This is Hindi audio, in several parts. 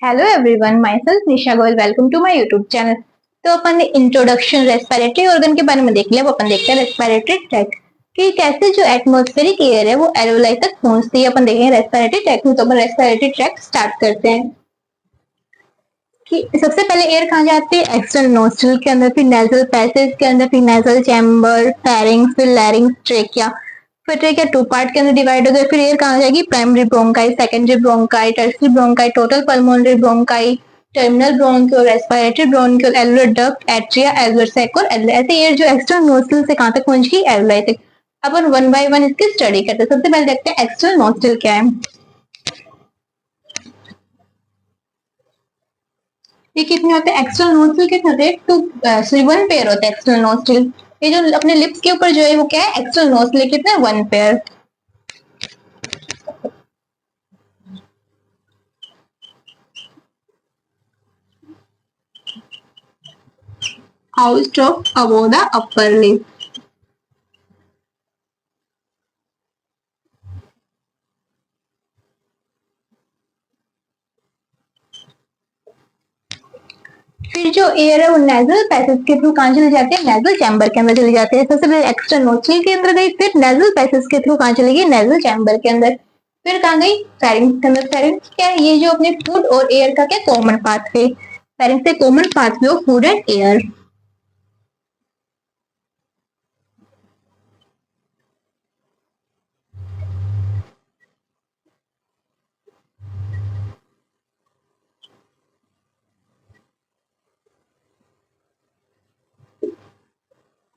Hello everyone, myself Nisha Goyal. Welcome to my YouTube channel. तो अपन ने इंट्रोडक्शन रेस्पिरेटरी ऑर्गन के बारे में देख लिया। अब अपन देखते हैं रेस्पिरेटरी ट्रैक्ट कि कैसे जो एटमॉस्फेरिक एयर है वो एल्वेओलाई तक पहुंचती है। अपन देखेंगे रेस्पिरेटरी ट्रैक्ट में। तो अपन रेस्पिरेटरी ट्रैक्ट स्टार्ट करते हैं कि सबसे पहले एयर कहाँ जाती है? एक्सटर्नल नोस्ट्रल के अंदर, फिर नेजल पैसेज के अंदर, फिर नेजल चैम्बर, फेरिंग्स, फिर लैरिंग्स, ट्रेकिया। फिर ट्रेकिया टू पार्ट के अंदर डिवाइड हो गया। फिर एयर कहाँ जाएगी? Primary bronchi, secondary bronchi, tertiary bronchi, total pulmonary bronchi, terminal bronchiole, respiratory bronchiole, alveolar duct, atria, alveolar sac और एल्वेओलाई। ऐसे एयर जो एक्सटर्नल नोस्ट्रल से कहाँ तक पहुंच गई? एल्वेओलाई तक। अपन वन बाय वन इसकी स्टडी करते हैं। सबसे पहले देखते हैं एक्सटर्नल नोस्ट्रल क्या है। ये कितने होते हैं? एक्सटर्नल नोस्ट्रल के होते हैं टू वन पेयर होता है एक्सटर्नल नोस्ट्रल। ये जो अपने लिप्स के ऊपर जो है वो क्या है? External nostril. कितने? One pair. Housed of above the upper lip। फिर जो एयर है वो नेजल पैसेज के थ्रू कहाँ चली जाती है? नेजल चैम्बर के अंदर चली जाती है। सबसे पहले एक्स्ट्रा नोस्ट्रल के अंदर गई, फिर नेजल पैसेज के थ्रू कहाँ चली गई? नेजल चैम्बर के अंदर। फिर कहाँ गई? फेरिंग्स के अंदर। फेरिंग्स क्या है? ये जो अपने फूड और एयर का क्या कॉमन पाथवे। फेरिंग्स से common pathway of food and air.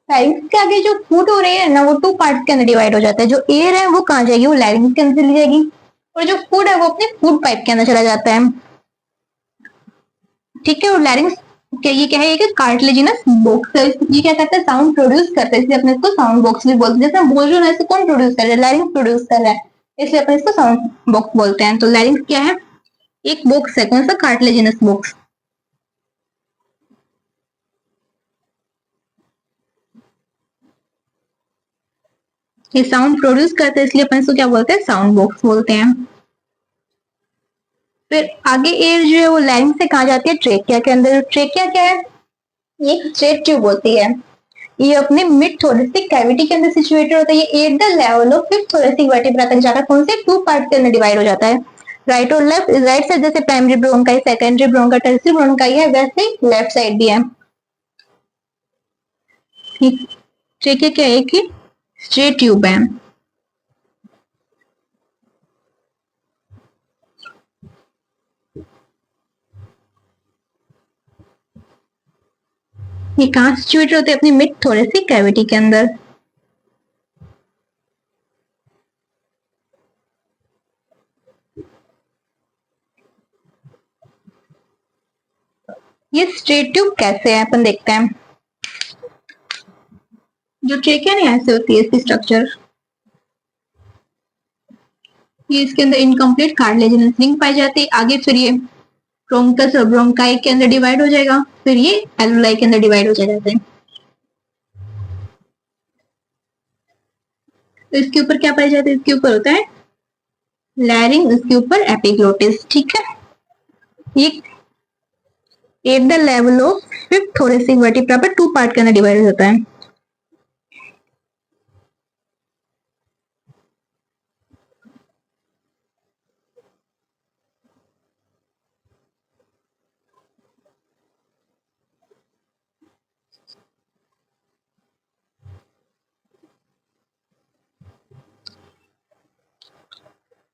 लैरिंग्स के आगे जो फूड और एयर है ना वो टू पार्ट के अंदर डिवाइड हो जाता है। जो एयर है वो कहाँ जाएगी? वो लैरिंग्स के अंदर चली जाएगी। और जो फूड है वो अपने फूड पाइप के अंदर चला जाता है। ठीक है। और लैरिंग्स क्या ये क्या है? ये कार्टिलेजिनस बॉक्स है। ये क्या करता है? साउंड प्रोड्यूस करता है, इसलिए अपने इसको साउंड बॉक्स भी बोलते हैं। जैसे हम बोल रहे हैं, इसको कौन प्रोड्यूस कर रहा है? लैरिंग्स प्रोड्यूस कर रहा है, इसलिए अपने इसको साउंड बॉक्स बोलते हैं। तो लैरिंग्स क्या है? एक बॉक्स है। कौन सा? Cartilaginous box. ये साउंड प्रोड्यूस करता है, इसलिए अपन इसको क्या बोलते हैं? साउंड बॉक्स बोलते हैं। फिर आगे एयर जो है वो लैरिंग से कहा जाती है? ट्रेकिया के अंदर। ट्रेकिया क्या है? ये एक स्ट्रेट ट्यूब होती है। ये अपने मिड थोरेसिक कैविटी के अंदर सिचुएटेड होता है। ये at the level of fifth thoracic vertebra तक जाकर कौन से टू पार्ट के अंदर डिवाइड हो जाता है? राइट और लेफ्ट। राइट साइड जैसे primary bronchi, secondary bronchi, tertiary bronchi है, वैसे लेफ्ट साइड भी है। ठीक है। क्या है कि स्ट्रेट ट्यूब है। ये कहाँ सिचुएटेड होते हैं? अपनी मिड थोरेसिक कैविटी के अंदर। ये स्ट्रेट ट्यूब कैसे है अपन देखते हैं। जो ट्रेकिया नहीं ऐसे होती है इसकी स्ट्रक्चर। ये इसके अंदर इनकम्प्लीट कार्टिलेजिनस रिंग पाई जाती है। आगे फिर ये ब्रोंकस और ब्रोंकाई के अंदर डिवाइड हो जाएगा। फिर ये एल्वेओलाई के अंदर डिवाइड हो जाएगा। तो इसके ऊपर क्या पाई जाती है? इसके ऊपर होता है लैरिंग, इसके ऊपर एपिग्लोटिस। ठीक है। ये at the level of fifth thoracic vertebra पर टू पार्ट के अंदर डिवाइड होता है।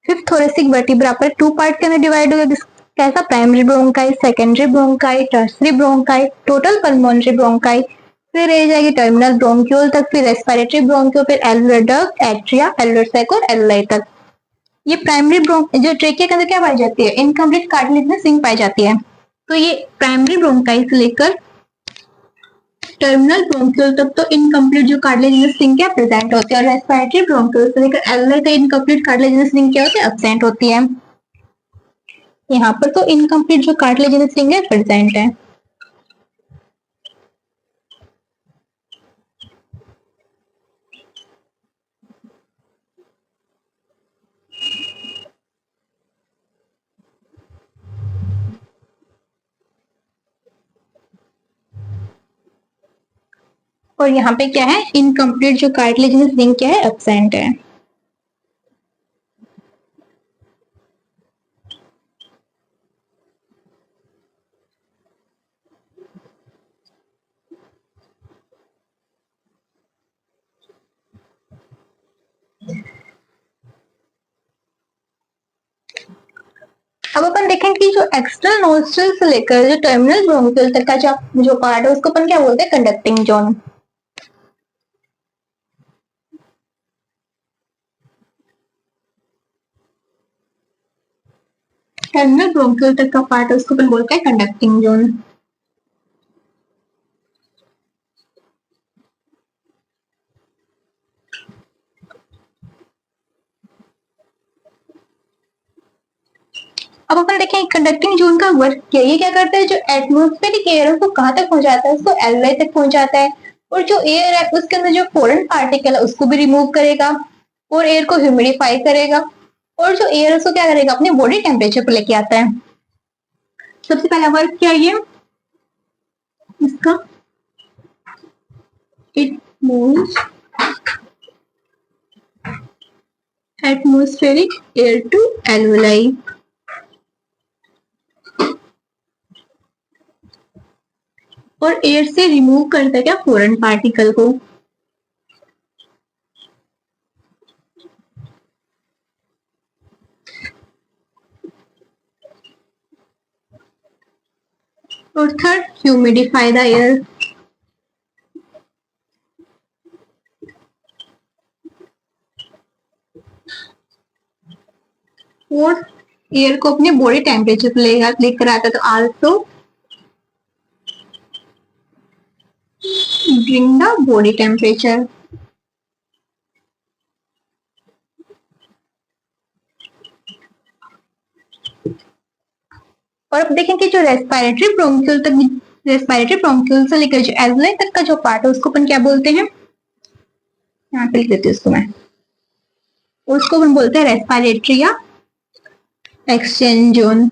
फिफ्थ थोरेसिक वर्टिब्रा पर टू पार्ट के अंदर डिवाइड हो गया। कैसा? Primary bronchi, secondary bronchi, tertiary bronchi, total pulmonary bronchi. फिर रह जाएगी टर्मिनल ब्रोंक्यूल तक, फिर रेस्पिरेटरी ब्रोंक्यूल, फिर alveolar duct, atria, alveolar sac और एल्वेओलाई तक। ये प्राइमरी जो ट्रेकिया के अंदर क्या पाई जाती है? इनकम्प्लीट कार्टिलेजिनस रिंग पाई जाती है। तो ये प्राइमरी ब्रोंकाई से लेकर टर्मिनल ब्रोंक्यूल तक तो इनकम्प्लीट जो कार्टिलेजिनस रिंग क्या प्रेजेंट होती है। और रेस्पिरेटरी ब्रोंक्यूल से लेकर एल्वेओलाई तक इनकम्प्लीट कार्टिलेजिनस रिंग क्या होती है? एब्सेंट होती है। यहाँ पर तो इनकम्प्लीट जो कार्टिलेजिनस रिंग है प्रेजेंट है। और यहाँ पे क्या है, इनकम्प्लीट जो कार्टिलेजिनस रिंग क्या है, एब्सेंट है। अब अपन देखें कि जो एक्सटर्नल नोस्ट्रल से लेकर जो टर्मिनल ब्रोंकियल तक का जो पार्ट है उसको अपन क्या बोलते हैं, कंडक्टिंग जोन। टर्मिनल ब्रोंकियल तक का पार्ट है उसको अपन बोलते हैं कंडक्टिंग जोन। अब अपन देखें कंडक्टिंग जोन का वर्क क्या, ये क्या करता है, जो एटमॉस्फेरिक एयर है उसको कहाँ तक पहुंचाता है, उसको एल्वेलाई तक पहुंचाता है। और जो एयर है उसके अंदर जो फॉरेन पार्टिकल है उसको भी रिमूव करेगा और एयर को ह्यूमिडिफाई करेगा। और जो एयर है उसको क्या करेगा, अपने बॉडी टेम्परेचर पर लेके आता है। सबसे पहला वर्क क्या है इसका, it moves atmospheric air to alveoli. और एयर से रिमूव करता है क्या, फॉरेन पार्टिकल को। और थर्ड, ह्यूमिडिफाई द एयर। और एयर को अपने बॉडी टेम्परेचर पे लेकर आता है, तो also bring the body temperature. और अब देखें कि जो रेस्पिरेटरी ब्रोंक्यूल से लेकर जो एल्वेलाई तक का जो पार्ट है उसको अपन क्या बोलते हैं, यहाँ पे लिख देती हूँ उसको मैं, उसको अपन बोलते हैं रेस्पिरेटरी या एक्सचेंज जोन।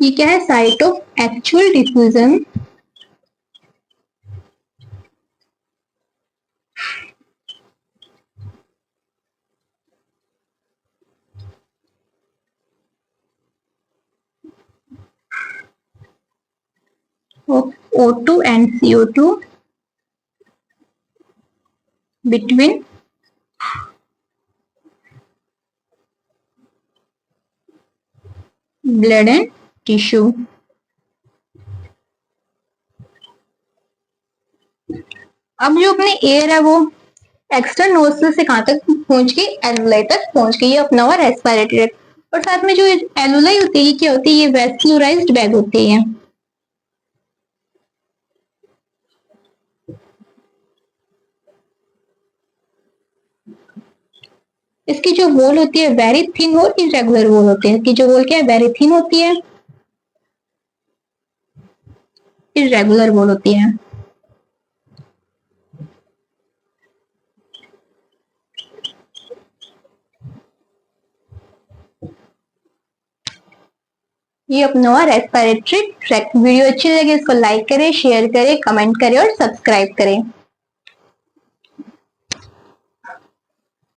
ये क्या है, site of actual diffusion of O2 and CO2 between blood and tissue। अब जो अपनी एयर है वो एक्सटर्नल नोस्ट्रल से कहां तक पहुंच गई, एल्वुलाई तक पहुंच गई, ये अपना हुआ रेस्पिरेटरी। और साथ में जो एल्वुलाई होती है ये क्या होती है, ये वेस्कुलराइज्ड बैग होती है। इसकी जो वॉल होती है वेरी थिन और इरेगुलर वॉल होती है। इसकी जो वॉल क्या है, वेरी थिन होती है, इरेगुलर वॉल होती है। ये अपना रेस्पिरेटरी ट्रैक्ट। वीडियो अच्छी लगे इसको लाइक करें, शेयर करें, कमेंट करें और सब्सक्राइब करें।